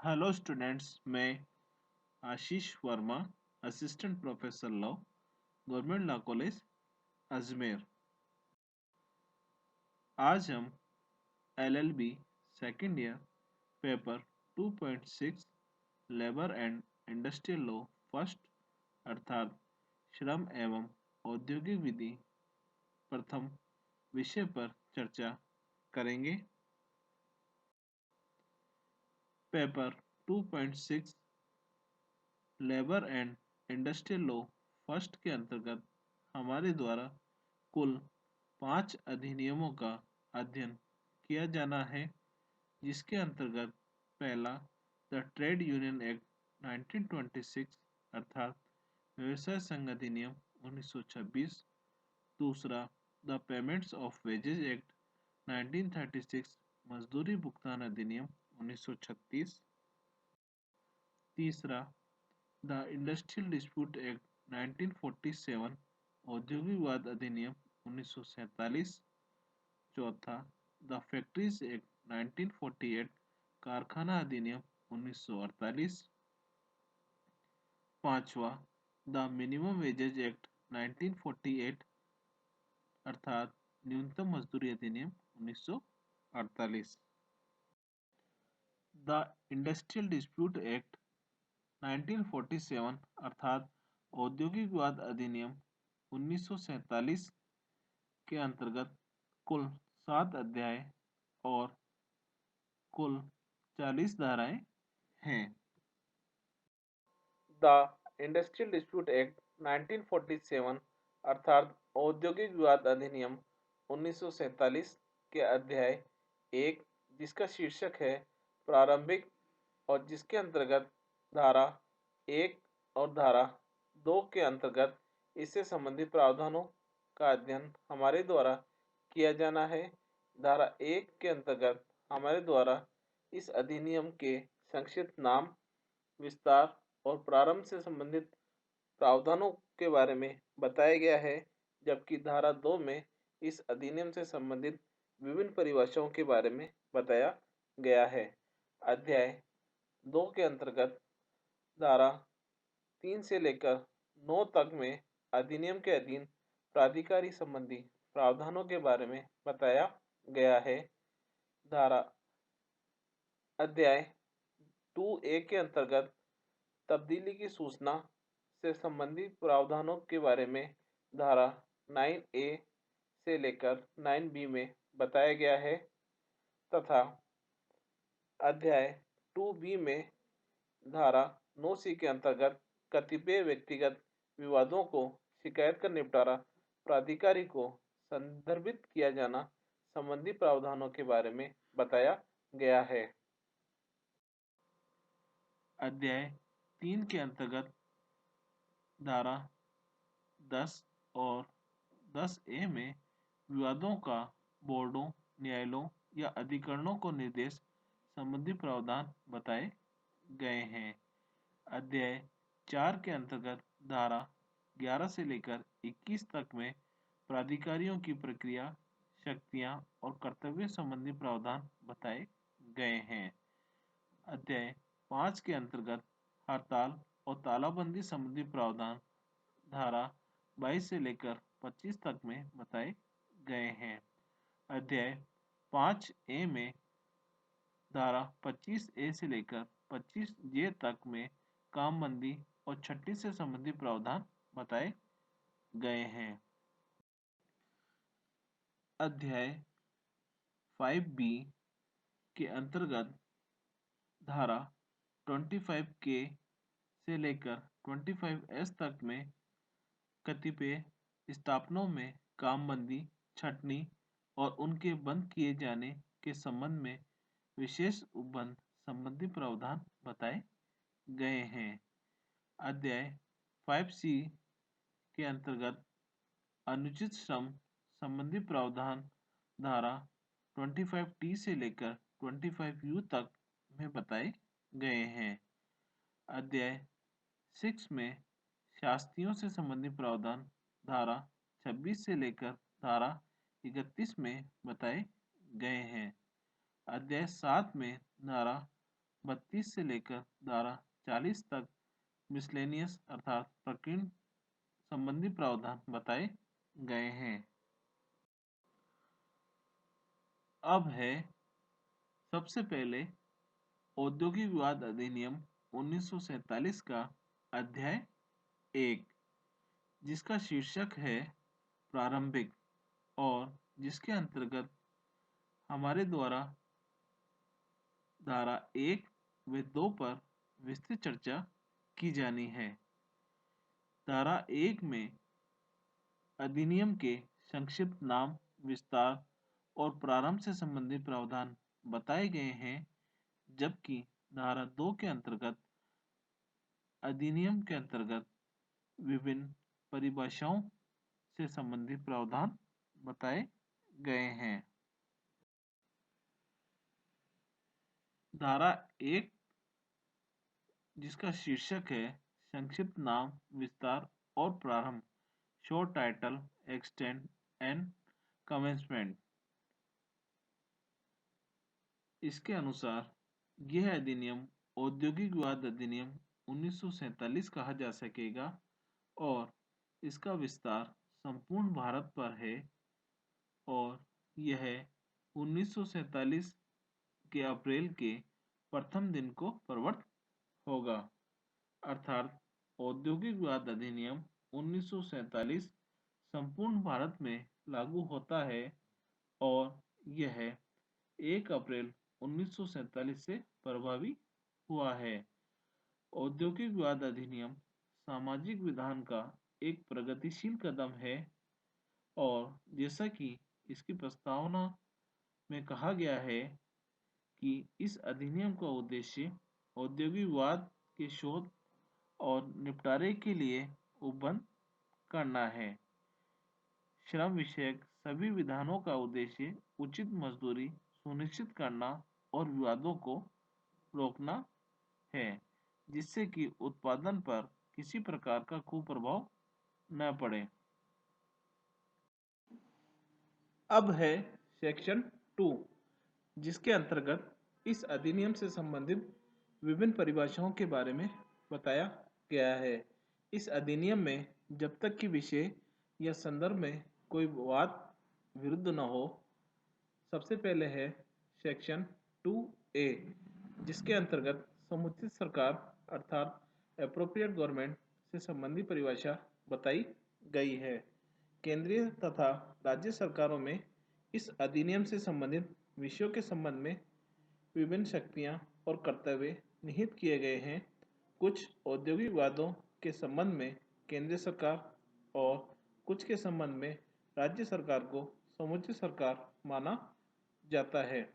Hello students, मैं Ashish Verma, assistant professor law, government law college Ajmer. आज हम LLB second year paper 2.6 labour and industrial law first अर्थात श्रम एवं औद्योगिक विधि प्रथम विषय पर चर्चा करेंगे। Paper 2.6 labour and industrial law first के अंतर्गत हमारे द्वारा कुल 5 अधिनियमों का अध्ययन किया जाना है, जिसके अंतर्गत पहला द ट्रेड यूनियन एक्ट 1926 अर्थात व्यवसाय संघ अधिनियम 1926, दूसरा the payments of wages act 1936 मजदूरी भुगतान अधिनियम 1936, तीसरा द इंडस्ट्रियल डिस्प्यूट एक्ट 1947 औद्योगिक वाद अधिनियम 1947, चौथा द फैक्ट्रीज एक्ट 1948 कारखाना अधिनियम 1948, पांचवा द मिनिमम वेजेज एक्ट 1948 अर्थात न्यूनतम मजदूरी अधिनियम 1948। द इंडस्ट्रियल डिस्प्यूट एक्ट 1947 अर्थात औद्योगिक वाद अधिनियम 1947 के अंतर्गत कुल 7 अध्याय और कुल 40 धाराएं हैं। द इंडस्ट्रियल डिस्प्यूट एक्ट 1947 अर्थात औद्योगिक विवाद अधिनियम 1947 के अध्याय 1, जिसका शीर्षक है प्रारंभिक और जिसके अंतर्गत धारा 1 और धारा 2 के अंतर्गत इससे संबंधित प्रावधानों का अध्ययन हमारे द्वारा किया जाना है। धारा 1 के अंतर्गत हमारे द्वारा इस अधिनियम के संक्षिप्त नाम, विस्तार और प्रारंभ से संबंधित प्रावधानों के बारे में बताया गया है, जबकि धारा 2 में इस अधिनियम से संबंधित विभिन्न परिभाषाओं के बारे में बताया गया है। अध्याय 2 के अंतर्गत धारा 3 से लेकर 9 तक में अधिनियम के अधीन प्राधिकारी संबंधी प्रावधानों के बारे में बताया गया है। धारा अध्याय 2A के अंतर्गत तब्दीली की सूचना से संबंधित प्रावधानों के बारे में धारा 9A से लेकर 9B में बताया गया है तथा अध्याय 2B में धारा 9C के अंतर्गत कतिपय व्यक्तिगत विवादों को शिकायत का निपटारा प्राधिकारी को संदर्भित किया जाना संबंधी प्रावधानों के बारे में बताया गया है। अध्याय 3 के अंतर्गत धारा 10 और 10A में विवादों का बोर्डों, न्यायालयों या अधिकरणों को निर्देश संबंधी प्रावधान बताए गए हैं। अध्याय 4 के अंतर्गत धारा 11 से लेकर 21 तक में प्राधिकारियों की प्रक्रिया, शक्तियां और कर्तव्य संबंधी प्रावधान बताए गए हैं। अध्याय 5 के अंतर्गत हड़ताल और तालाबंदी संबंधी प्रावधान धारा 22 से लेकर 25 तक में बताए गए हैं। अध्याय 5A में धारा 25A से लेकर 25J तक में कामबंदी और छुट्टी से संबंधित प्रावधान बताए गए हैं। अध्याय 5B के अंतर्गत धारा 25K से लेकर 25S तक में कतिपय स्थापनों में कामबंदी, छटनी और उनके बंद किए जाने के संबंध में विशेष उपबंध संबंधी प्रावधान बताए गए हैं। अध्याय 5C के अंतर्गत अनुचित श्रम संबंधी प्रावधान धारा 25T से लेकर 25U तक में बताए गए हैं। अध्याय 6 में शास्तियों से संबंधित प्रावधान धारा 26 से लेकर धारा 31 में बताए गए हैं। अध्याय 7 में धारा 32 से लेकर धारा 40 तक मिसलेनियस अर्थात प्रकीर्ण संबंधी प्रावधान बताए गए हैं। अब है सबसे पहले औद्योगिक विवाद अधिनियम 1947 का अध्याय 1, जिसका शीर्षक है प्रारंभिक और जिसके अंतर्गत हमारे द्वारा धारा 1 व 2 पर विस्तृत चर्चा की जानी है। धारा 1 में अधिनियम के संक्षिप्त नाम, विस्तार और प्रारंभ से संबंधित प्रावधान बताए गए हैं, जबकि धारा 2 के अंतर्गत अधिनियम के अंतर्गत विभिन्न परिभाषाओं से संबंधित प्रावधान बताए गए हैं। धारा 1, जिसका शीर्षक है संक्षिप्त नाम, विस्तार और प्रारंभ, short title, extend and commencement, इसके अनुसार यह अधिनियम औद्योगिक विवाद अधिनियम 1947 कहा जा सकेगा और इसका विस्तार संपूर्ण भारत पर है और यह 1947 के अप्रैल के प्रथम दिन को प्रवृत्त होगा। अर्थात औद्योगिक विवाद अधिनियम 1947 संपूर्ण भारत में लागू होता है और यह 1 अप्रैल 1947 से प्रभावी हुआ है। औद्योगिक विवाद अधिनियम सामाजिक विधान का एक प्रगतिशील कदम है और जैसा कि इसकी प्रस्तावना में कहा गया है कि इस अधिनियम का उद्देश्य औद्योगिक विवाद के शोध और निपटारे के लिए उपबंध करना है। श्रम विषयक सभी विधानों का उद्देश्य उचित मजदूरी सुनिश्चित करना और विवादों को रोकना है, जिससे कि उत्पादन पर किसी प्रकार का कुप्रभाव न पड़े। अब है सेक्शन 2, जिसके अंतर्गत इस अधिनियम से संबंधित विभिन्न परिभाषाओं के बारे में बताया गया है। इस अधिनियम में जब तक कि विषय या संदर्भ में कोई वाद विरुद्ध न हो, सबसे पहले है सेक्शन 2A, जिसके अंतर्गत समुचित सरकार अर्थात एप्रोप्रिएट गवर्नमेंट से संबंधित परिभाषा बताई गई है। केंद्रीय तथा राज्य सरकारों में इस अधिनियम से संबंधित विषयों के संबंध में विभिन्न शक्तियां और कर्तव्य निहित किए गए हैं। कुछ औद्योगिक वादों के संबंध में केंद्रीय सरकार और कुछ के संबंध में राज्य सरकार को समुचित सरकार माना जाता है।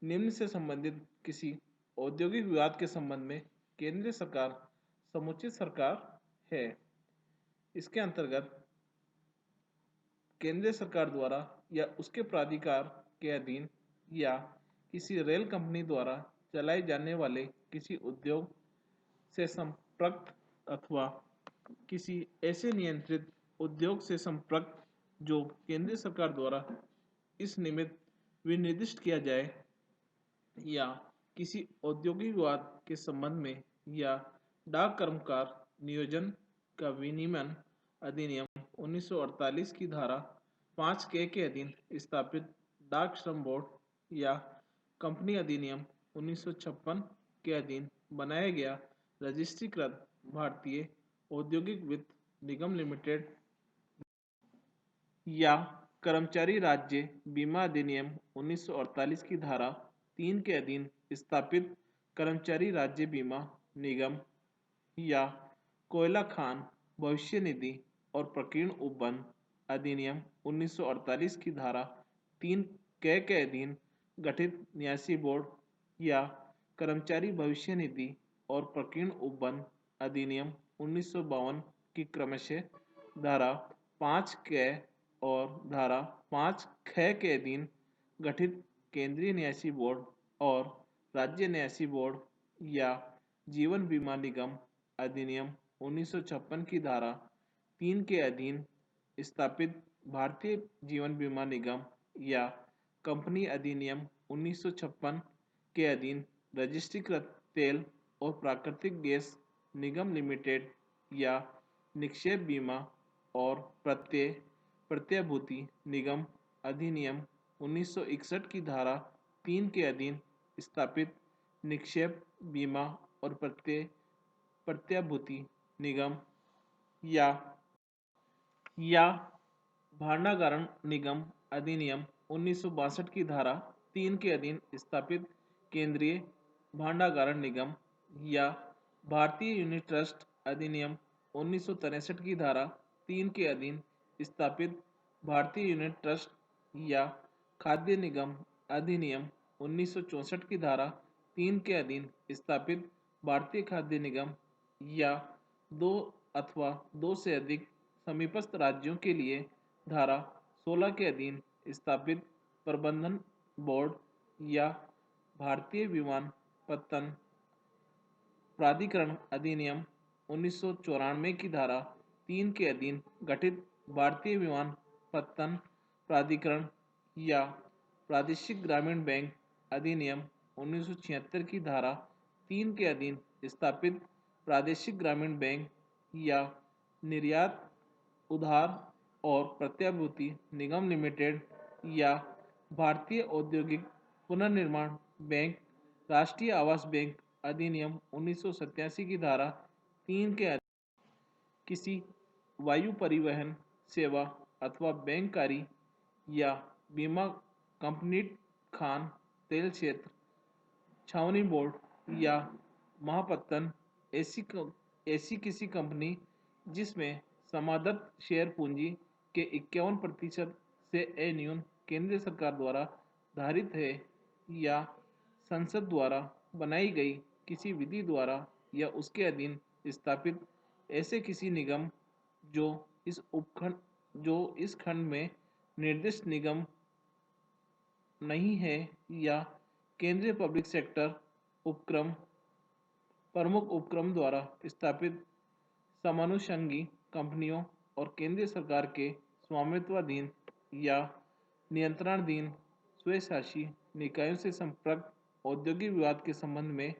निम्न से संबंधित किसी औद्योगिक विवाद के संबंध में केंद्रीय सरकार समुचित सरकार है। इसके अंतर्गत केंद्रीय सरकार द्वारा या उसके प्राधिकार के अधीन या किसी रेल कंपनी द्वारा चलाए जाने वाले किसी उद्योग से संपर्क अथवा किसी ऐसे नियंत्रित उद्योग से संपर्क जो केंद्रीय सरकार द्वारा इस निमित्त विनिर्दिष्ट किया जाए, या किसी औद्योगिक विवाद के संबंध में या डाक कर्मकार नियोजन का विनियमन अधिनियम 1948 की धारा 5K के अधीन स्थापित डाक श्रम बोर्ड या कंपनी अधिनियम 1956 के अधीन बनाया गया रजिस्ट्रीकृत भारतीय औद्योगिक वित्त निगम लिमिटेड या कर्मचारी राज्य बीमा अधिनियम 1948 की धारा 3 के अधीन स्थापित कर्मचारी राज्य बीमा निगम या कोयला खान भविष्य निधि और प्रकीर्ण उपबंध अधिनियम 1948 की धारा 3K के अधीन गठित न्यासी बोर्ड या कर्मचारी भविष्य निधि और प्रकीर्ण उपबंध अधिनियम 1952 की क्रमशः धारा 5K और धारा 5ख के अधीन गठित केंद्रीय न्यासी बोर्ड और राज्य न्यासी बोर्ड या जीवन बीमा निगम अधिनियम 1956 की धारा 3 के अधीन स्थापित भारतीय जीवन बीमा निगम या कंपनी अधिनियम 1956 के अधीन रजिस्ट्रीकृत तेल और प्राकृतिक गैस निगम लिमिटेड या निक्षेप बीमा और प्रत्यभूति निगम अधिनियम 1961 की धारा 3 के अधीन स्थापित निक्षेप बीमा और प्रत्यभूति निगम या या भांडागारण निगम अधिनियम 1962 की धारा 3 के अधीन स्थापित केंद्रीय भांडागारण निगम या भारतीय यूनिट ट्रस्ट अधिनियम 1963 की धारा 3 के अधीन स्थापित भारतीय यूनिट ट्रस्ट या खाद्य निगम अधिनियम 1964 की धारा 3 के अधीन स्थापित भारतीय खाद्य निगम या दो अथवा दो से अधिक समीपस्थ राज्यों के लिए धारा 16 के अधीन स्थापित प्रबंधन बोर्ड या भारतीय विमानपत्तन प्राधिकरण अधिनियम 1994 की धारा 3 के अधीन गठित भारतीय विमानपत्तन प्राधिकरण या प्रादेशिक ग्रामीण बैंक अधिनियम 1976 की धारा 3 के अधीन स्थापित प्रादेशिक ग्रामीण बैंक या निर्यात उधार और प्रत्याभूति निगम लिमिटेड या भारतीय औद्योगिक पुनर्निर्माण बैंक राष्ट्रीय आवास बैंक अधिनियम 1987 की धारा 3 के अधीन किसी वायु परिवहन सेवा अथवा बैंककारी या बीमा कंपनी खान तेल क्षेत्र छावनी बोर्ड या महापत्तन ऐसी किसी कंपनी जिसमें समादत्त शेयर पूंजी के 51% से अन्यून केंद्र सरकार द्वारा धारित है या संसद द्वारा बनाई गई किसी विधि द्वारा या उसके अधीन स्थापित ऐसे किसी निगम जो इस खंड में निर्दिष्ट निगम नहीं है या केंद्रीय पब्लिक सेक्टर उपक्रम प्रमुख उपक्रम द्वारा स्थापित समानुषंगी कंपनियों और केंद्र सरकार के स्वामित्वाधीन या नियंत्रणाधीन स्वशासी निकायों से संपर्क औद्योगिक विवाद के संबंध में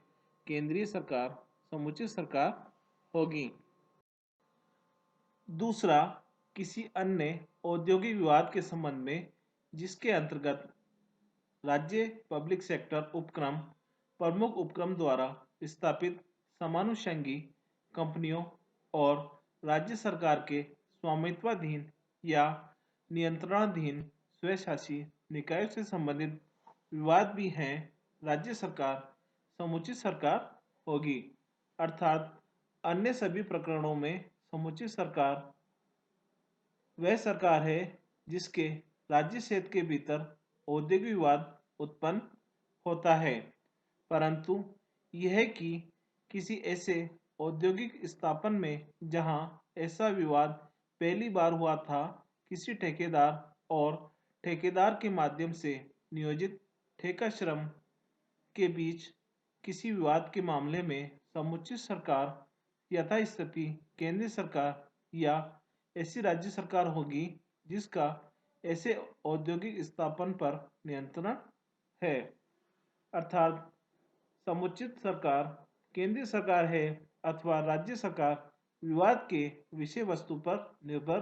केंद्रीय सरकार समुचित सरकार होगी। दूसरा, किसी अन्य औद्योगिक विवाद के संबंध में जिसके अंतर्गत राज्य पब्लिक सेक्टर उपक्रम प्रमुख उपक्रम द्वारा स्थापित समानुषंगी कंपनियों और राज्य सरकार के स्वामित्वाधीन या नियंत्रणाधीन स्वशासी निकायों से संबंधित विवाद भी हैं, राज्य सरकार समुचित सरकार होगी। अर्थात अन्य सभी प्रकरणों में समुचित सरकार वह सरकार है जिसके राज्य क्षेत्र के भीतर औद्योगिक विवाद उत्पन्न होता है, परंतु यह कि किसी ऐसे औद्योगिक स्थापन में जहां ऐसा विवाद पहली बार हुआ था, किसी ठेकेदार और ठेकेदार के माध्यम से नियोजित ठेका श्रम के बीच किसी विवाद के मामले में समुचित सरकार यथास्थिति केंद्र सरकार या ऐसी राज्य सरकार होगी जिसका ऐसे औद्योगिक स्थापन पर नियंत्रण है। अर्थात समुचित सरकार केंद्रीय सरकार है अथवा राज्य सरकार विवाद के विषय वस्तु पर निर्भर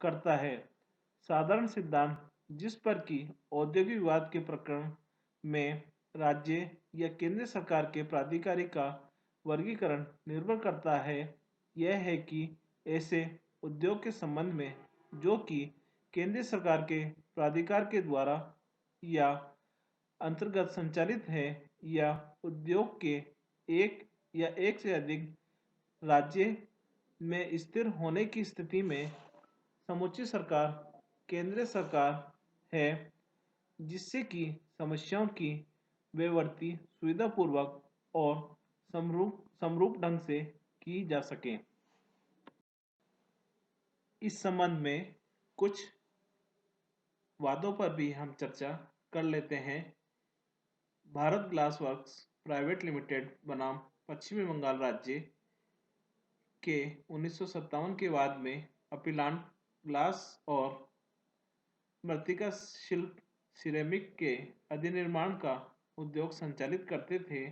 करता है। साधारण सिद्धांत जिस पर कि औद्योगिक विवाद के प्रकरण में राज्य या केंद्र सरकार के प्राधिकारी का वर्गीकरण निर्भर करता है, यह है कि ऐसे उद्योग के संबंध में जो कि केंद्र सरकार के प्राधिकार के द्वारा या अंतर्गत संचालित है या उद्योग के एक या एक से अधिक राज्य में स्थिर होने की स्थिति में समुचित सरकार केंद्र सरकार है, जिससे कि समस्याओं की व्यावृत्ति सुविधापूर्वक और समरूप ढंग से की जा सके। इस संबंध में कुछ वादों पर भी हम चर्चा कर लेते हैं। Bharat glass works private limited बनाम पश्चिमी बंगाल राज्य के 1957 के बाद में अपीलांट ग्लास और मृत्तिका शिल्प सिरेमिक के अधिनिर्माण का उद्योग संचालित करते थे,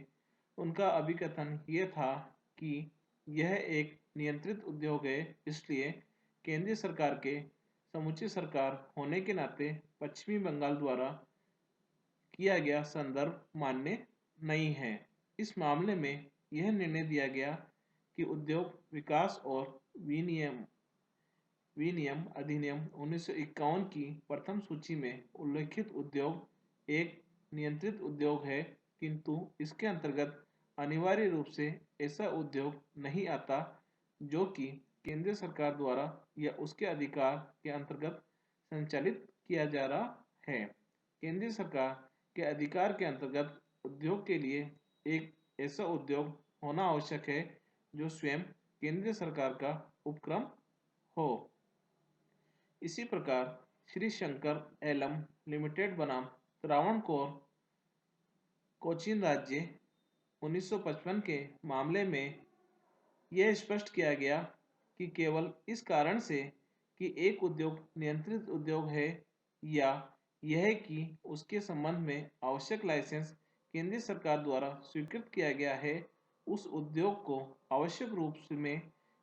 उनका अभिकथन ये था कि यह एक नियंत्रित उद्योग है, इसलिए केंद्रीय सरकार के समुचित सरकार होने के नाते पश्चिमी बंगाल द्वारा किया गया संदर्भ मान्य नहीं है। इस मामले में यह निर्णय दिया गया कि उद्योग विकास और विनियम अधिनियम 1951 की प्रथम सूची में उल्लिखित उद्योग एक नियंत्रित उद्योग है, किंतु इसके अंतर्गत अनिवार्य रूप से ऐसा उद्योग नहीं आता जो कि केंद्र सरकार द्वारा या उसके अधिकार के अंतर्गत संचालित किया जा रहा है। केंद्रीय सरकार के अधिकार के अंतर्गत उद्योग के लिए एक ऐसा उद्योग होना आवश्यक है जो स्वयं केंद्रीय सरकार का उपक्रम हो। इसी प्रकार श्री शंकर एलम लिमिटेड बनाम त्रावणकोर कोचीन राज्य 1955 के मामले में यह स्पष्ट किया गया कि केवल इस कारण से कि एक उद्योग नियंत्रित उद्योग है या यह कि उसके संबंध में आवश्यक लाइसेंस केंद्रीय सरकार द्वारा स्वीकृत किया गया है, उस उद्योग को आवश्यक रूप में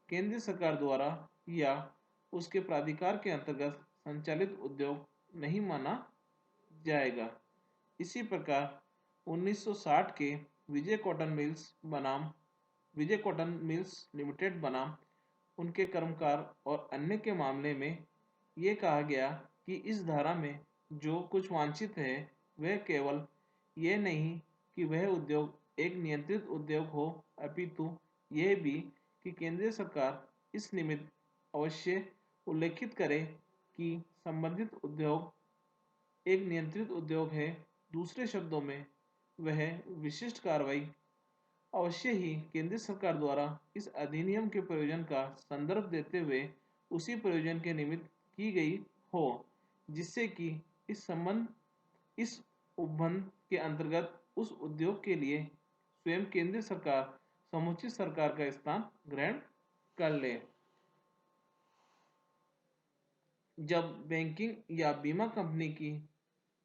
केंद्रीय सरकार द्वारा या उसके प्राधिकार के अंतर्गत संचालित उद्योग नहीं माना जाएगा। इसी प्रकार 1960 के विजय कॉटन मिल्स लिमिटेड बनाम उनके कर्मकार और अन्य के मामले में ये कहा गया कि इस धारा में जो कुछ वांछित है वह केवल ये नहीं कि वह उद्योग एक नियंत्रित उद्योग हो, अपितु यह भी कि केंद्रीय सरकार इस निमित्त अवश्य उल्लेखित करे कि संबंधित उद्योग एक नियंत्रित उद्योग है। दूसरे शब्दों में वह विशिष्ट कार्रवाई अवश्य ही केंद्र सरकार द्वारा इस अधिनियम के प्रयोजन का संदर्भ देते हुए उसी प्रयोजन के निमित्त की गई हो, जिससे कि इस उपबंध के अंतर्गत उस उद्योग के लिए स्वयं केंद्र सरकार समुचित सरकार का स्थान ग्रहण कर ले। जब बैंकिंग या बीमा कंपनी की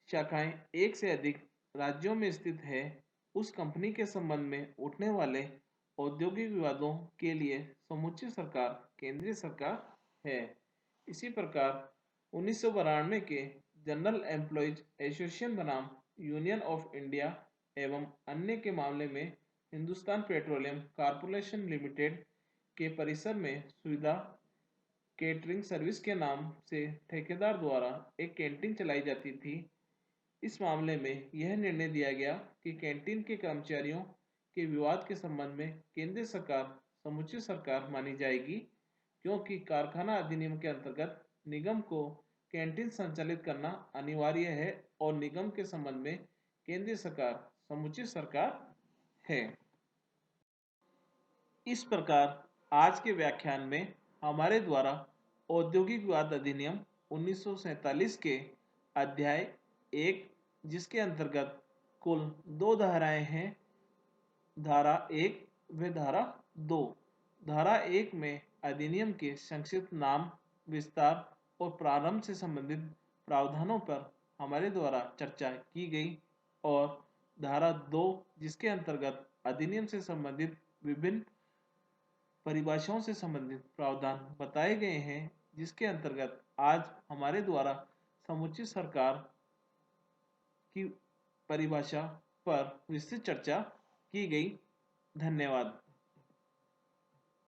शाखाएं एक से अधिक राज्यों में स्थित है, उस कंपनी के संबंध में उठने वाले औद्योगिक विवादों के लिए समुचित सरकार केंद्रीय सरकार है। इसी प्रकार 1992 के जनरल एम्प्लॉयज एसोसिएशन बनाम यूनियन ऑफ इंडिया एवं अन्य के मामले में हिंदुस्तान पेट्रोलियम कॉर्पोरेशन लिमिटेड के परिसर में सुविधा केटरिंग सर्विस के नाम से ठेकेदार द्वारा एक कैंटीन चलाई जाती थी। इस मामले में यह निर्णय दिया गया कि कैंटीन के कर्मचारियों के विवाद के संबंध में केंद्र सरकार समुचित सरकार मानी जाएगी, क्योंकि कारखाना अधिनियम के अंतर्गत निगम को कैंटीन संचालित करना अनिवार्य है और निगम के संबंध में केंद्रीय सरकार समुचित सरकार है। इस प्रकार आज के व्याख्यान में हमारे द्वारा औद्योगिक विवाद अधिनियम 1947 के अध्याय 1, जिसके अंतर्गत कुल 2 धाराएं हैं, धारा 1 व धारा 2। धारा 1 में अधिनियम के संक्षिप्त नाम, विस्तार और प्रारंभ से संबंधित प्रावधानों पर हमारे द्वारा चर्चा की गई और धारा 2 जिसके अंतर्गत अधिनियम से संबंधित विभिन्न परिभाषाओं से संबंधित प्रावधान बताए गए हैं, जिसके अंतर्गत आज हमारे द्वारा समुचित सरकार की परिभाषा पर विस्तृत चर्चा की गई। धन्यवाद।